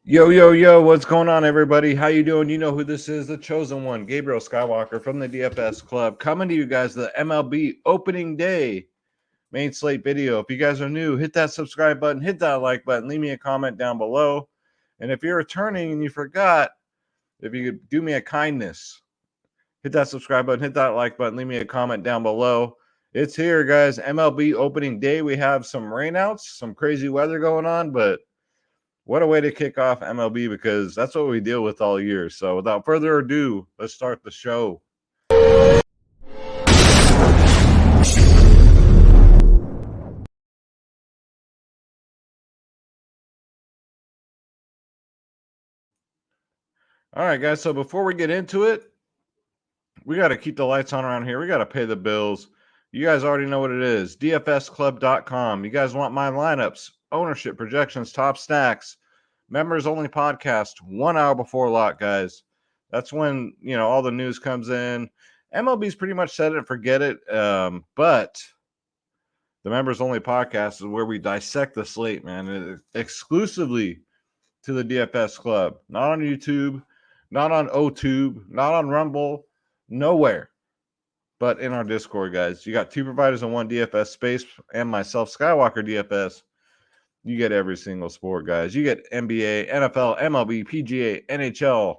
Yo, yo, yo, what's going on, everybody? How you doing? You know who this is, the chosen one, Gabriel Skywalker from the DFS Club, coming to you guys the MLB opening day main slate video. If you guys are new, hit that subscribe button, hit that like button, leave me a comment down below. And if you're returning and you forgot, if you could do me a kindness, hit that subscribe button, hit that like button, leave me a comment down below. It's here, guys. MLB opening day. We have some rainouts, some crazy weather going on, but what a way to kick off MLB, because that's what we deal with all year. So without further ado, let's start the show. All right, guys. So before we get into it, we got to keep the lights on around here. We got to pay the bills. You guys already know what it is. DFSclub.com. You guys want my lineups, ownership projections, top stacks, members only podcast 1 hour before lock, guys. That's when, all the news comes in. MLB's pretty much set it and forget it. But the members only podcast is where we dissect the slate, man, exclusively to the DFS Club. Not on YouTube, not on OTube, not on Rumble, nowhere but in our Discord, guys. You got two providers in one DFS space and myself, Skywalker DFS. You get every single sport, guys. You get NBA, NFL, MLB, PGA, NHL,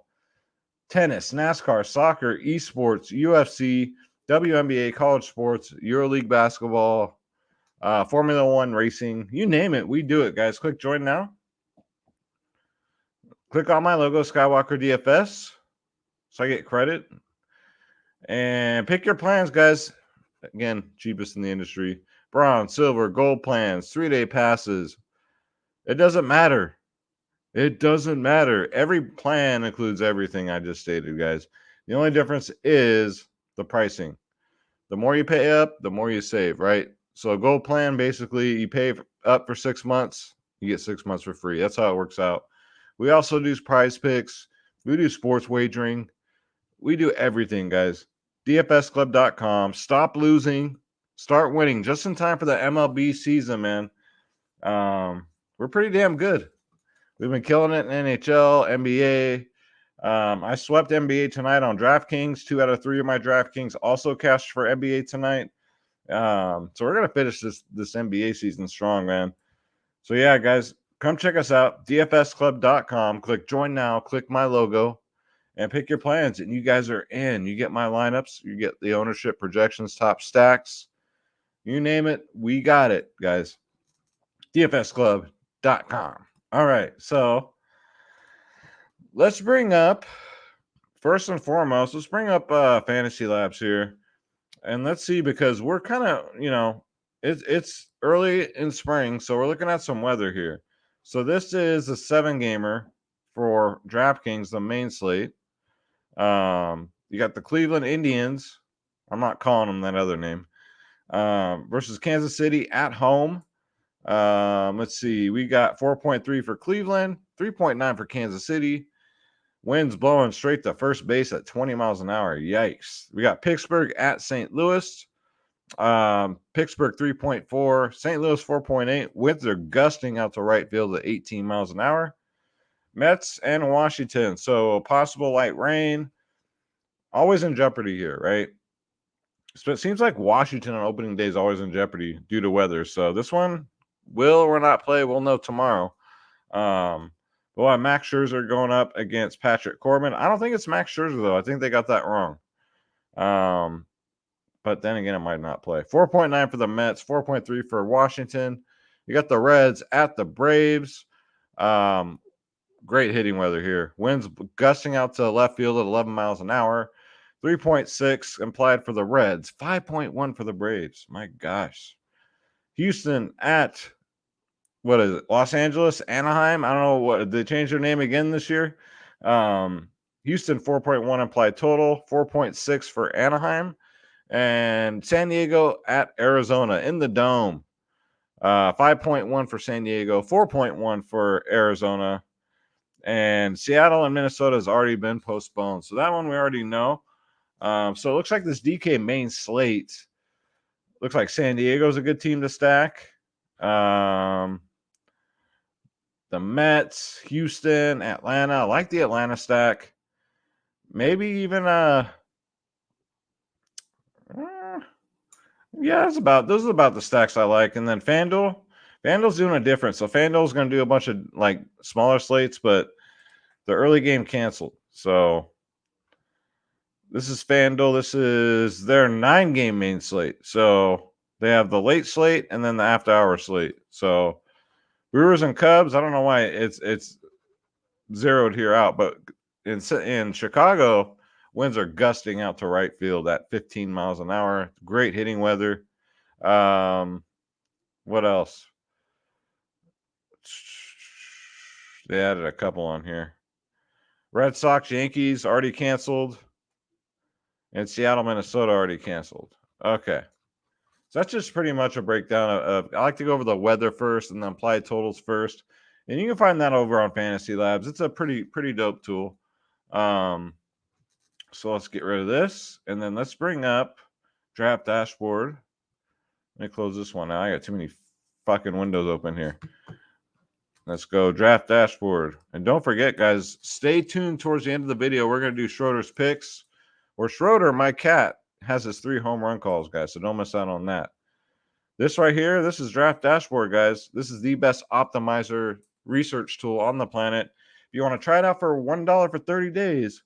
tennis, NASCAR, soccer, esports, UFC, WNBA, college sports, EuroLeague basketball, Formula One racing. You name it, we do it, guys. Click join now. Click on my logo, Skywalker DFS, so I get credit. And pick your plans, guys. Again, cheapest in the industry. Bronze, silver, gold plans, 3-day passes. It doesn't matter. It doesn't matter. Every plan includes everything I just stated, guys. The only difference is the pricing. The more you pay up, the more you save, right? So a gold plan, basically, you pay up for 6 months, you get 6 months for free. That's how it works out. We also do prize picks. We do sports wagering. We do everything, guys. DFSclub.com. Stop losing. Start winning just in time for the MLB season, man. We're pretty damn good. We've been killing it in NHL, NBA. I swept NBA tonight on Draftkings. 2 out of 3 of my Draftkings also cashed for NBA tonight. So we're going to finish this NBA season strong, man. So, yeah, guys, come check us out. DFSclub.com. Click join now. Click my logo and pick your plans. And you guys are in. You get my lineups. You get the ownership projections, top stacks. You name it. We got it, guys. DFSclub.com. All right. So let's bring up, first and foremost, let's bring up Fantasy Labs here. And let's see, because we're kind of, it's early in spring, so we're looking at some weather here. So this is a 7-gamer for DraftKings, the main slate. You got the Cleveland Indians. I'm not calling them that other name. Versus Kansas City at home. Let's see. We got 4.3 for Cleveland, 3.9 for Kansas City. Winds blowing straight to first base at 20 miles an hour. Yikes. We got Pittsburgh at St. Louis. Pittsburgh 3.4, St. Louis 4.8. Winds are gusting out to right field at 18 miles an hour. Mets and Washington. So possible light rain. Always in jeopardy here, right? So it seems like Washington on opening day is always in jeopardy due to weather. So this one will or not play. We'll know tomorrow. But Max Scherzer going up against Patrick Corbin. I don't think it's Max Scherzer, though. I think they got that wrong. But then again, it might not play. 4.9 for the Mets, 4.3 for Washington. You got the Reds at the Braves. Great hitting weather here. Winds gusting out to left field at 11 miles an hour. 3.6 implied for the Reds. 5.1 for the Braves. My gosh. Houston at, what is it, Los Angeles, Anaheim? I don't know what, they changed their name again this year. Houston 4.1 implied total, 4.6 for Anaheim, and San Diego at Arizona in the Dome. 5.1 for San Diego, 4.1 for Arizona, and Seattle and Minnesota has already been postponed. So that one we already know. So it looks like this DK main slate looks like San Diego's a good team to stack. the Mets, Houston, Atlanta. I like the Atlanta stack. Maybe even yeah, those are about the stacks I like. And then FanDuel's doing a different. So FanDuel's going to do a bunch of like smaller slates, but the early game canceled. So this is FanDuel. This is their 9-game main slate. So they have the late slate and then the after hour slate. So Brewers and Cubs, I don't know why it's zeroed here out, but in Chicago, winds are gusting out to right field at 15 miles an hour. Great hitting weather. What else? They added a couple on here. Red Sox, Yankees already canceled. And Seattle, Minnesota already canceled. Okay. So that's just pretty much a breakdown of I like to go over the weather first and then apply totals first. And you can find that over on Fantasy Labs. It's a pretty dope tool. So let's get rid of this. And then let's bring up Draft Dashboard. Let me close this one out. I got too many fucking windows open here. Let's go Draft Dashboard. And don't forget, guys, stay tuned towards the end of the video. We're going to do Schroeder's picks. Or Schroeder, my cat, has his 3 home run calls, guys. So don't miss out on that. This right here, this is Draft Dashboard, guys. This is the best optimizer research tool on the planet. If you want to try it out for $1 for 30 days,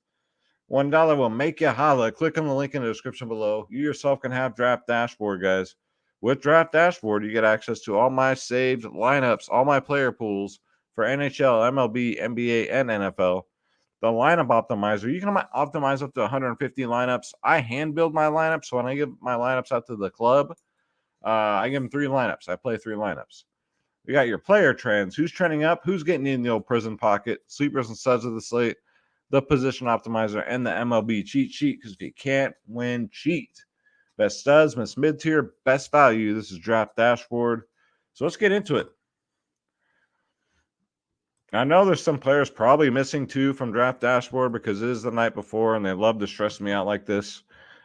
$1 will make you holla. Click on the link in the description below. You yourself can have Draft Dashboard, guys. With Draft Dashboard, you get access to all my saved lineups, all my player pools for NHL, MLB, NBA, and NFL. The lineup optimizer, you can optimize up to 150 lineups. I hand build my lineups, so when I give my lineups out to the club, I give them 3 lineups. I play 3 lineups. We got your player trends. Who's trending up? Who's getting in the old prison pocket? Sleepers and studs of the slate. The position optimizer and the MLB cheat sheet. Because if you can't win, cheat. Best studs, best mid-tier, best value. This is Draft Dashboard. So let's get into it. I know there's some players probably missing too from Draft Dashboard because it is the night before and they love to stress me out like this.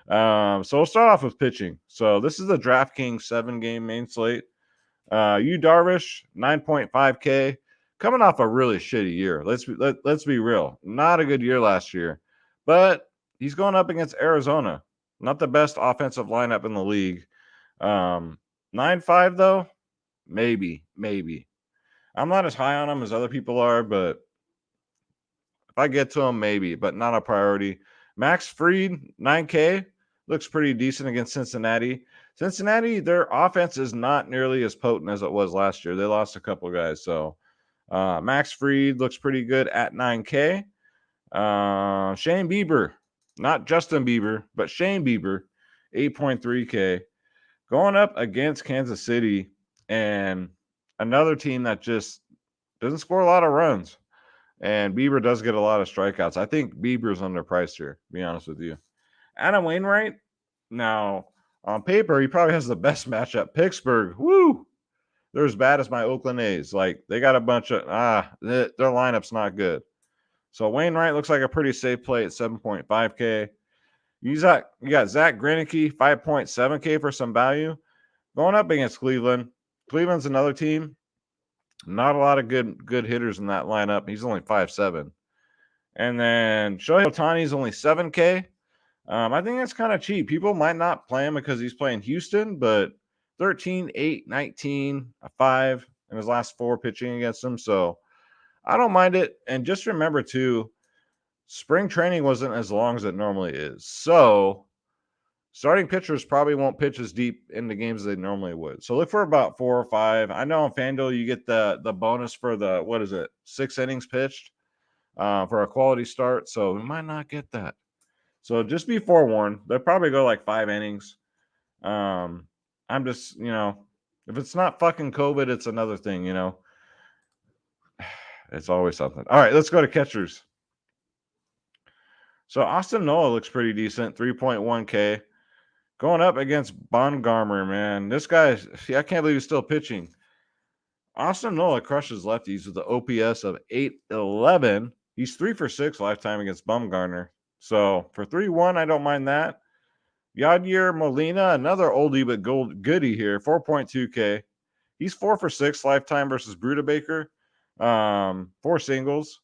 So we'll start off with pitching. So this is the Draftkings 7-game main slate. Yu Darvish, 9.5K, coming off a really shitty year. Let's be real. Not a good year last year, but he's going up against Arizona. Not the best offensive lineup in the league. 9.5 though, maybe. I'm not as high on him as other people are, but if I get to him, maybe, but not a priority. Max Fried, 9K, looks pretty decent against Cincinnati. Cincinnati, their offense is not nearly as potent as it was last year. They lost a couple guys, so Max Fried looks pretty good at 9K. Shane Bieber, not Justin Bieber, but Shane Bieber, 8.3K. Going up against Kansas City and another team that just doesn't score a lot of runs. And Bieber does get a lot of strikeouts. I think Bieber's underpriced here, to be honest with you. Adam Wainwright, now on paper, he probably has the best matchup. Pittsburgh, woo! They're as bad as my Oakland A's. Like, they got a bunch of, their lineup's not good. So Wainwright looks like a pretty safe play at 7.5K. You got Zach Greinke, 5.7K for some value. Going up against Cleveland. Cleveland's another team. Not a lot of good hitters in that lineup. He's only 5.7. And then Shohei Ohtani's only 7K. I think that's kind of cheap. People might not play him because he's playing Houston, but 13, 8, 19, a 5 in his last 4 pitching against him. So I don't mind it. And just remember, too, spring training wasn't as long as it normally is. So starting pitchers probably won't pitch as deep into games as they normally would. So look for about 4 or 5. I know on FanDuel you get the bonus for the 6 innings pitched for a quality start. So we might not get that. So just be forewarned. They'll probably go like 5 innings. I'm just, if it's not fucking COVID, it's another thing, It's always something. All right, let's go to catchers. So Austin Nola looks pretty decent, 3.1K. Going up against Bumgarner, man. This guy, I can't believe he's still pitching. Austin Nola crushes lefties with the OPS of 811. He's 3 for 6 lifetime against Bumgarner. So for 3-1, I don't mind that. Yadier Molina, another oldie but goodie here, 4.2K. He's 4 for 6 lifetime versus Brudabaker. 4 singles,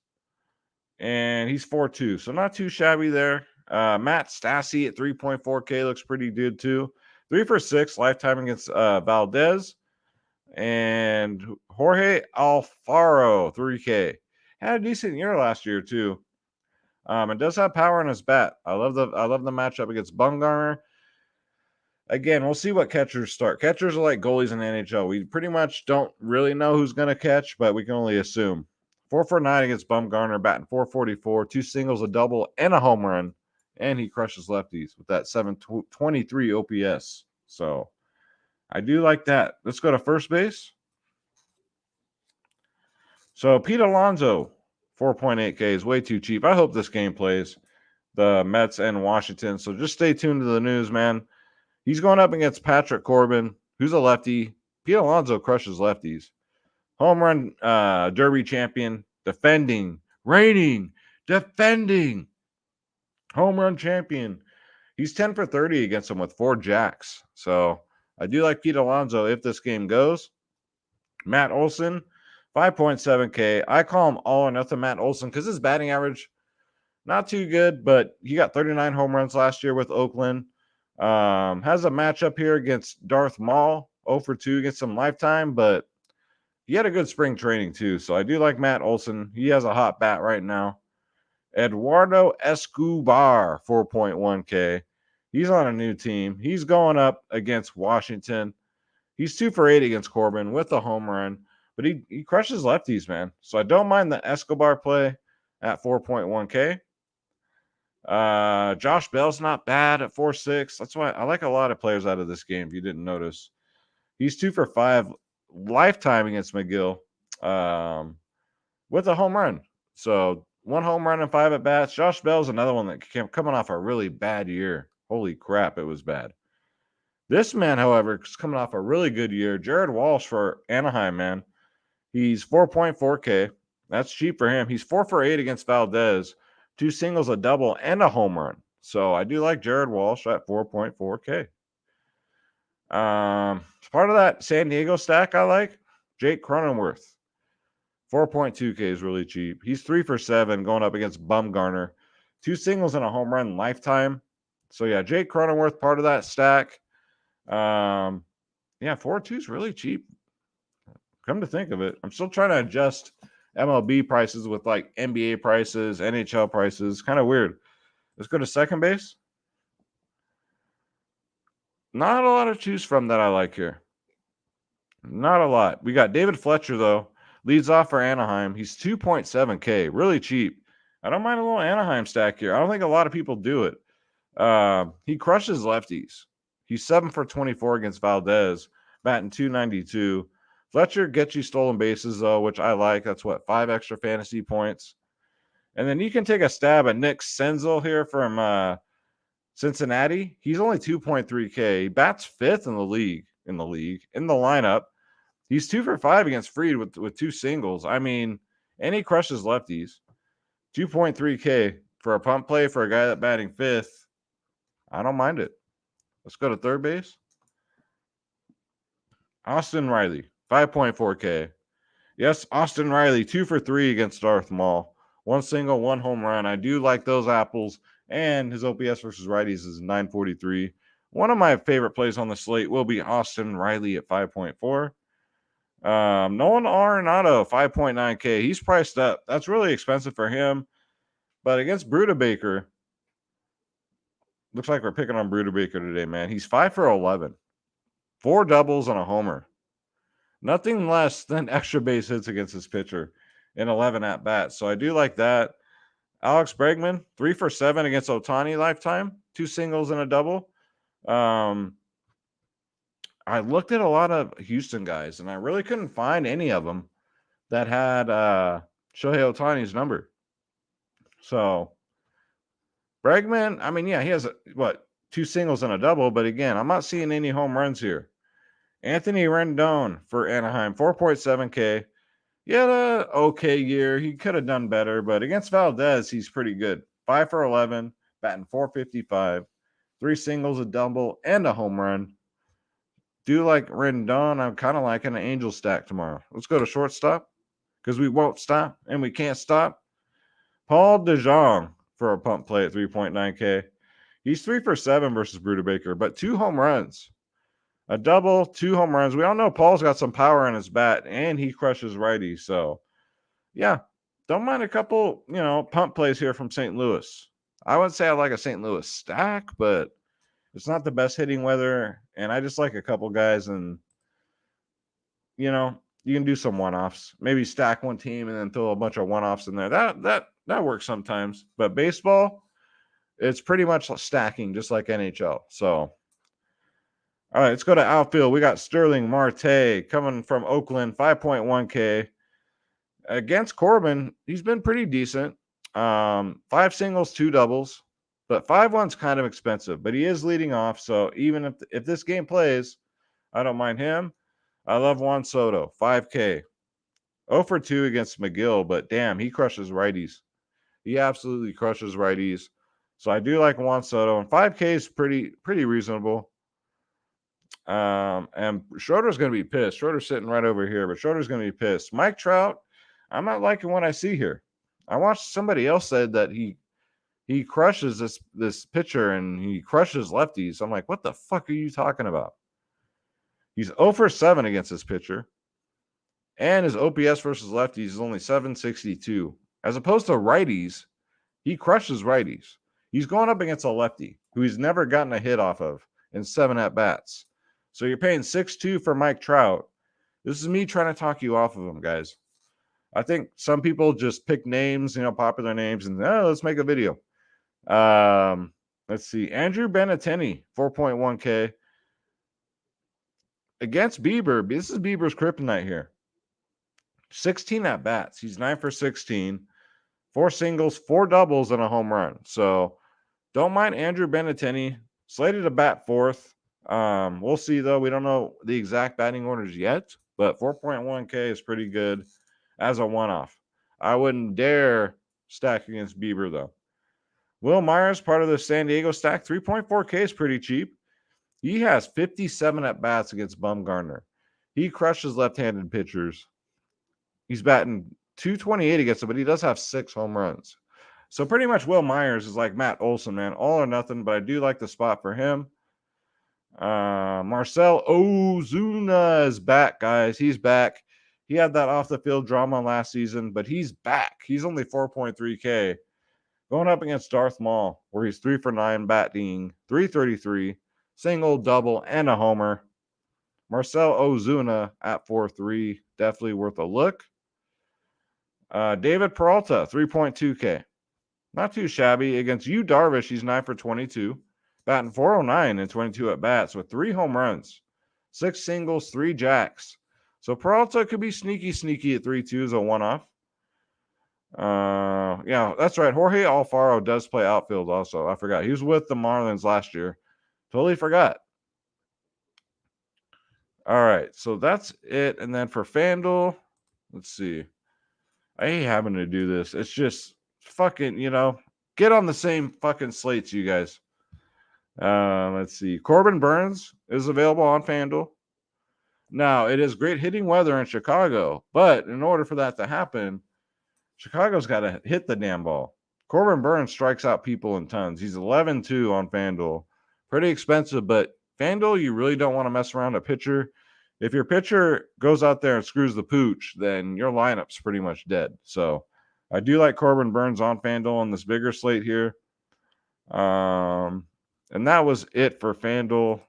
and he's 4.2, so not too shabby there. Matt Stassi at 3.4K looks pretty good too. 3 for 6 lifetime against Valdez. And Jorge Alfaro, 3K. Had a decent year last year too. It does have power in his bat. I love the matchup against Bumgarner. Again, we'll see what catchers start. Catchers are like goalies in the NHL. We pretty much don't really know who's going to catch, but we can only assume. 4 for 9 against Bumgarner, batting 444, 2 singles, a double, and a home run. And he crushes lefties with that 723 OPS. So I do like that. Let's go to first base. So Pete Alonso, 4.8K is way too cheap. I hope this game plays. The Mets and Washington. So just stay tuned to the news, man. He's going up against Patrick Corbin, who's a lefty. Pete Alonso crushes lefties. Home run derby champion, reigning, defending home run champion. He's 10 for 30 against him with 4 jacks. So I do like Pete Alonso if this game goes. Matt Olson, 5.7K. I call him all or nothing Matt Olson because his batting average, not too good, but he got 39 home runs last year with Oakland. Has a matchup here against Darth Maul, 0 for 2 against him lifetime, but he had a good spring training too. So I do like Matt Olson. He has a hot bat right now. Eduardo Escobar, 4.1K. He's on a new team. He's going up against Washington. He's 2 for 8 against Corbin with a home run, but he crushes lefties, man. So I don't mind the Escobar play at 4.1K. Josh Bell's not bad at 4.6. That's why I like a lot of players out of this game, if you didn't notice. He's 2 for 5 lifetime against McGill with a home run. So 1 home run and 5 at bats. Josh Bell's another one that came coming off a really bad year. Holy crap, it was bad. This man, however, is coming off a really good year. Jared Walsh for Anaheim, man. He's 4.4K. That's cheap for him. He's 4 for 8 against Valdez. 2 singles, a double, and a home run. So I do like Jared Walsh at 4.4K. Part of that San Diego stack I like, Jake Cronenworth. 4.2K is really cheap. He's 3 for 7 going up against Bumgarner. 2 singles and a home run lifetime. So yeah, Jake Cronenworth, part of that stack. Yeah, 4.2 is really cheap. Come to think of it, I'm still trying to adjust MLB prices with like NBA prices, NHL prices. Kind of weird. Let's go to second base. Not a lot to choose from that I like here. Not a lot. We got David Fletcher, though. Leads off for Anaheim. He's 2.7K. Really cheap. I don't mind a little Anaheim stack here. I don't think a lot of people do it. He crushes lefties. He's 7 for 24 against Valdez, batting 292. Fletcher gets you stolen bases, though, which I like. That's 5 extra fantasy points. And then you can take a stab at Nick Senzel here from Cincinnati. He's only 2.3K. He bats 5th in the lineup. He's 2 for 5 against Fried with 2 singles. I mean, and he crushes lefties. 2.3K for a pump play for a guy that batting 5th. I don't mind it. Let's go to third base. Austin Riley, 5.4K. Yes, Austin Riley, 2 for 3 against Darth Maul. 1 single, 1 home run. I do like those apples. And his OPS versus righties is 943. One of my favorite plays on the slate will be Austin Riley at 5.4. Nolan Arenado, 5.9K. He's priced up. That's really expensive for him. But against Baker, looks like we're picking on Baker today, man. He's 5 for 11. 4 doubles and a homer. Nothing less than extra base hits against his pitcher in 11 at-bats. So I do like that. Alex Bregman, 3 for 7 against Ohtani lifetime. 2 singles and a double. I looked at a lot of Houston guys, and I really couldn't find any of them that had Shohei Ohtani's number. So Bregman, I mean, yeah, he has 2 singles and a double, but again, I'm not seeing any home runs here. Anthony Rendon for Anaheim, 4.7K. He had an okay year. He could have done better, but against Valdez, he's pretty good. 5 for 11, batting 455, 3 singles, a double, and a home run. Do like Rendon. I'm kind of liking an Angel stack tomorrow. Let's go to shortstop. because we won't stop and we can't stop. Paul DeJong for a pump play at 3.9K. He's 3 for 7 versus Bruder but 2 home runs. A double, 2 home runs. We all know Paul's got some power in his bat, and he crushes righties. So, yeah, don't mind a couple, pump plays here from St. Louis. I wouldn't say I like a St. Louis stack, but it's not the best hitting weather, and I just like a couple guys, and, you can do some one-offs. Maybe stack one team and then throw a bunch of one-offs in there. That works sometimes. But baseball, it's pretty much stacking, just like NHL. So, all right, let's go to outfield. We got Sterling Marte coming from Oakland, 5.1K. Against Corbin, he's been pretty decent. 5 singles, 2 doubles, but 5-1's kind of expensive. But he is leading off, so even if this game plays, I don't mind him. I love Juan Soto, 5K. 0 for 2 against McGill, but damn, he crushes righties. He absolutely crushes righties. So I do like Juan Soto, and 5K is pretty reasonable. And Schroeder's going to be pissed. Schroeder's sitting right over here, but Schroeder's going to be pissed. Mike Trout, I'm not liking what I see here. I watched somebody else said that he crushes this pitcher and he crushes lefties. I'm like, what the fuck are you talking about? He's 0 for 7 against this pitcher, and his OPS versus lefties is only 762. As opposed to righties, he crushes righties. He's going up against a lefty who he's never gotten a hit off of in 7 at-bats. So you're paying 6.2 for Mike Trout. This is me trying to talk you off of him, guys. I think some people just pick names, popular names, and let's make a video. Let's see. Andrew Benintendi, 4.1K. Against Bieber. This is Bieber's kryptonite here. 16 at-bats. He's 9 for 16. 4 singles, 4 doubles, and a home run. So don't mind Andrew Benintendi. Slated to bat 4th. We'll see, though. We don't know the exact batting orders yet, but 4.1K is pretty good as a one-off. I wouldn't dare stack against Bieber, though. Will Myers, part of the San Diego stack, 3.4K is pretty cheap. He has 57 at-bats against Bumgarner. He crushes left-handed pitchers. He's batting 228 against them, but he does have 6 home runs. So pretty much Will Myers is like Matt Olson, man. All or nothing, but I do like the spot for him. Marcell Ozuna is back, guys. He's back. He had that off-the-field drama last season, but he's back. He's only 4.3K. Going up against Darth Maul, where he's 3 for 9, batting 333, single, double, and a homer. Marcell Ozuna at 4.3, definitely worth a look. David Peralta, 3.2K. Not too shabby. Against Yu Darvish, he's 9 for 22, batting 409 and 22 at-bats with 3 home runs, 6 singles, 3 jacks. So Peralta could be sneaky at 3.2 as a one-off. Yeah, that's right. Jorge Alfaro does play outfield also. I forgot. He was with the Marlins last year. Totally forgot. All right, so that's it. And then for FanDuel, let's see. I hate having to do this. It's just fucking, get on the same fucking slates, you guys. Let's see. Corbin Burns is available on FanDuel. Now, it is great hitting weather in Chicago, but in order for that to happen, Chicago's got to hit the damn ball. Corbin Burns strikes out people in tons. He's 11-2 on FanDuel. Pretty expensive, but FanDuel, you really don't want to mess around a pitcher. If your pitcher goes out there and screws the pooch, then your lineup's pretty much dead. So I do like Corbin Burns on FanDuel on this bigger slate here. And that was it for FanDuel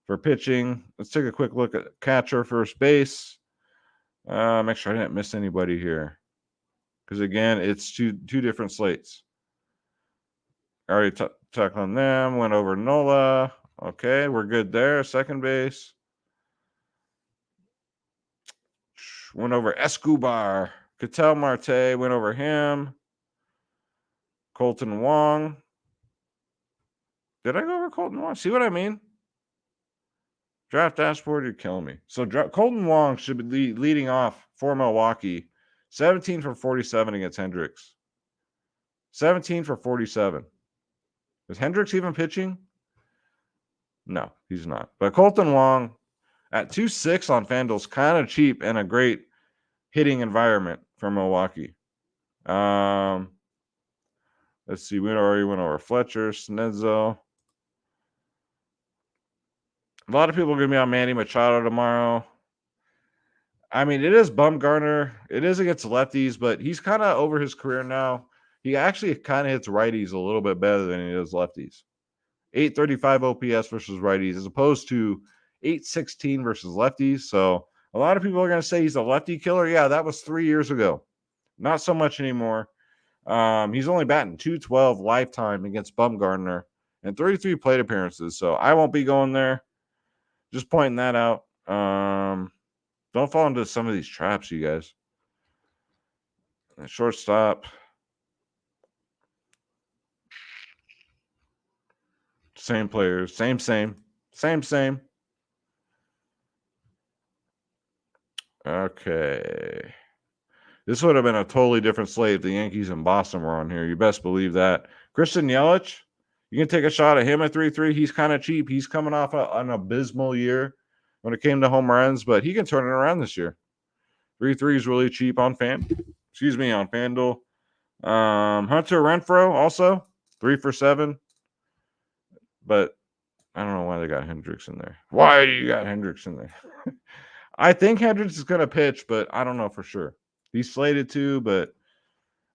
for pitching. Let's take a quick look at catcher, first base. Make sure I didn't miss anybody here. Because, again, it's two different slates. I already talked on them. Went over Nola. Okay, we're good there. Second base. Went over Escobar. Ketel Marte. Went over him. Colton Wong. Did I go over Colton Wong? See what I mean? Draft dashboard, you're killing me. So Colton Wong should be leading off for Milwaukee. 17 for 47 against Hendricks. 17 for 47. Is Hendricks even pitching? No, he's not. But Colton Wong at 2.6 on FanDuel's kind of cheap and a great hitting environment for Milwaukee. Let's see. We already went over Fletcher, Snezzo. A lot of people are going to be on Manny Machado tomorrow. I mean, it is Bumgarner. It is against lefties, but he's kind of over his career now. He actually kind of hits righties a little bit better than he does lefties. 835 OPS versus righties as opposed to 816 versus lefties. So a lot of people are going to say he's a lefty killer. Yeah, that was 3 years ago. Not so much anymore. He's only batting 212 lifetime against Bumgarner and 33 plate appearances. So I won't be going there. Just pointing that out. Don't fall into some of these traps, you guys. Shortstop. Same players. Same. Okay. This would have been a totally different slate if the Yankees and Boston were on here. You best believe that. Christian Yelich, you can take a shot at him at 3-3. He's kind of cheap. He's coming off an abysmal year when it came to home runs, but he can turn it around this year. 3-3 is really cheap on FanDuel. Hunter Renfroe also 3 for 7, but I don't know why they got Hendricks in there. Why do you got Hendricks in there? I think Hendricks is going to pitch, but I don't know for sure. He's slated to, but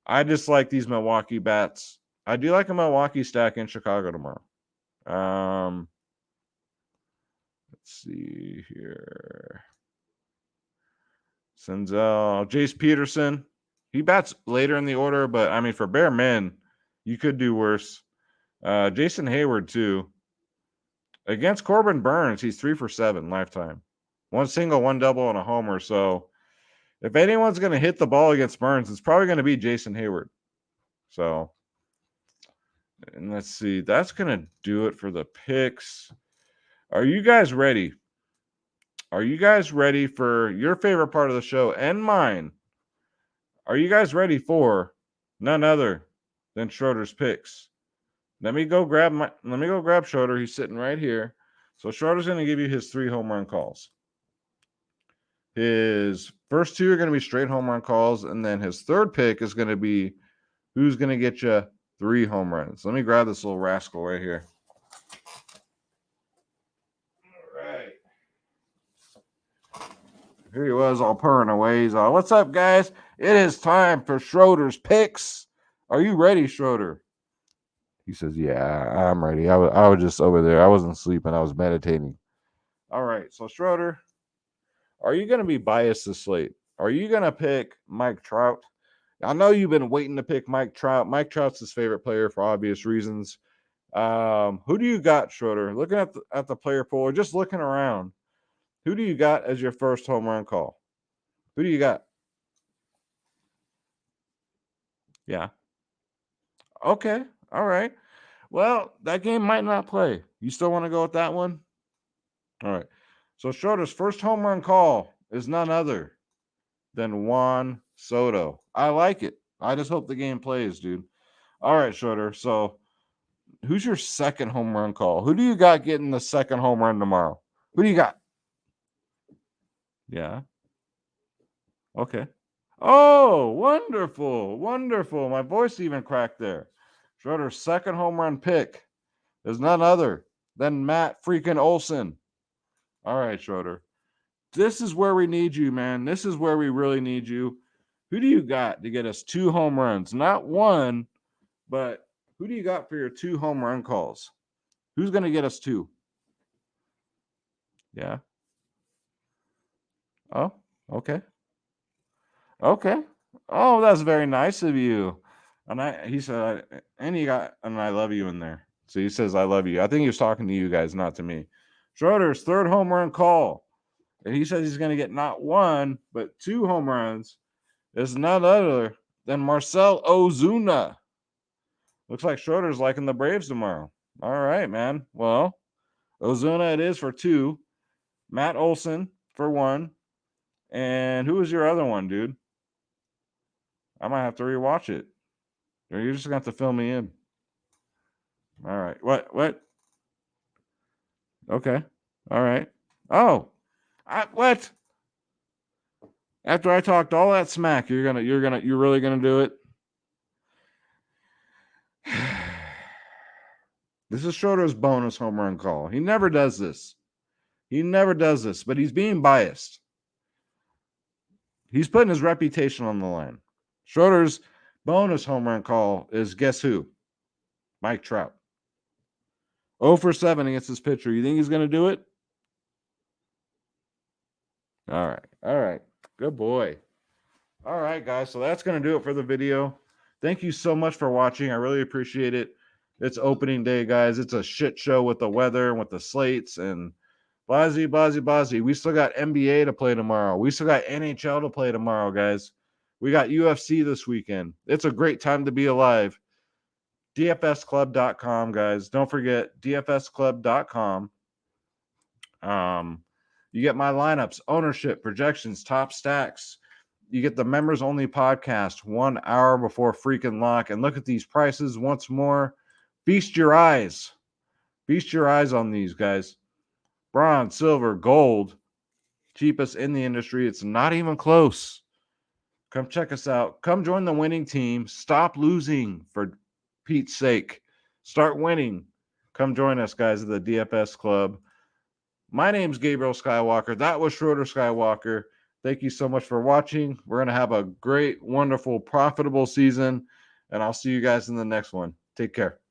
I just like these Milwaukee bats. I do like a Milwaukee stack in Chicago tomorrow. Let's see here. Senzel, Jace Peterson. He bats later in the order, but I mean, for bare men, you could do worse. Jason Hayward, too. Against Corbin Burns, he's 3 for 7 lifetime. 1 single, 1 double, and a homer. So if anyone's going to hit the ball against Burns, it's probably going to be Jason Hayward. So, and let's see. That's going to do it for the picks. Are you guys ready? Are you guys ready for your favorite part of the show and mine? Are you guys ready for none other than Schroeder's picks? Let me go grab Schroeder. He's sitting right here. So Schroeder's going to give you his 3 home run calls. His first 2 are going to be straight home run calls, and then his third pick is going to be who's going to get you 3 home runs. Let me grab this little rascal right here. All right. Here he was, all purring away. He's all, what's up, guys? It is time for Schroeder's picks. Are you ready, Schroeder? He says, yeah, I'm ready. I was just over there. I wasn't sleeping. I was meditating. All right. So, Schroeder, are you going to be biased this slate? Are you going to pick Mike Trout? I know you've been waiting to pick Mike Trout. Mike Trout's his favorite player for obvious reasons. Who do you got, Schroeder? Looking at the player pool, or just looking around, who do you got as your first home run call? Who do you got? Yeah. Okay. All right. Well, that game might not play. You still want to go with that one? All right. So Schroeder's first home run call is none other than Juan Soto. I like it. I just hope the game plays, dude. All right, Schroeder. So who's your second home run call? Who do you got getting the second home run tomorrow? Who do you got? Yeah. Okay. Oh, wonderful. Wonderful. My voice even cracked there. Schroeder's second home run pick is none other than Matt freaking Olson. All right, Schroeder. This is where we need you, man. This is where we really need you. Who do you got to get us 2 home runs? Not 1, but who do you got for your 2 home run calls? Who's going to get us 2? Yeah. Oh, okay. Okay. Oh, that's very nice of you. And he said, and he got, and I love you in there. So he says, I love you. I think he was talking to you guys, not to me. Schroeder's third home run call. And he says he's going to get not 1, but 2 home runs. Is none other than Marcell Ozuna. Looks like Schroeder's liking the Braves tomorrow. All right, man. Well, Ozuna it is for 2. Matt Olson for 1. And who was your other one, dude? I might have to rewatch it. Or you're just going to have to fill me in. All right. What? Okay. All right. Oh. What? After I talked all that smack, you're really gonna do it? This is Schroeder's bonus home run call. He never does this. But he's being biased. He's putting his reputation on the line. Schroeder's bonus home run call is guess who? Mike Trout. 0 for 7 against his pitcher. You think he's going to do it? All right. Good boy. All right, guys. So that's going to do it for the video. Thank you so much for watching. I really appreciate it. It's opening day, guys. It's a shit show with the weather and with the slates and Blasey. We still got NBA to play tomorrow. We still got NHL to play tomorrow, guys. We got UFC this weekend. It's a great time to be alive. DFSclub.com, guys. Don't forget DFSclub.com. You get my lineups, ownership, projections, top stacks. You get the members only podcast 1 hour before freaking lock. And look at these prices once more. Feast your eyes. Feast your eyes on these, guys. Bronze, silver, gold. Cheapest in the industry. It's not even close. Come check us out. Come join the winning team. Stop losing, for Pete's sake. Start winning. Come join us, guys, at the DFS Club. My name's Gabriel Skywalker. That was Schroeder Skywalker. Thank you so much for watching. We're going to have a great, wonderful, profitable season, and I'll see you guys in the next one. Take care.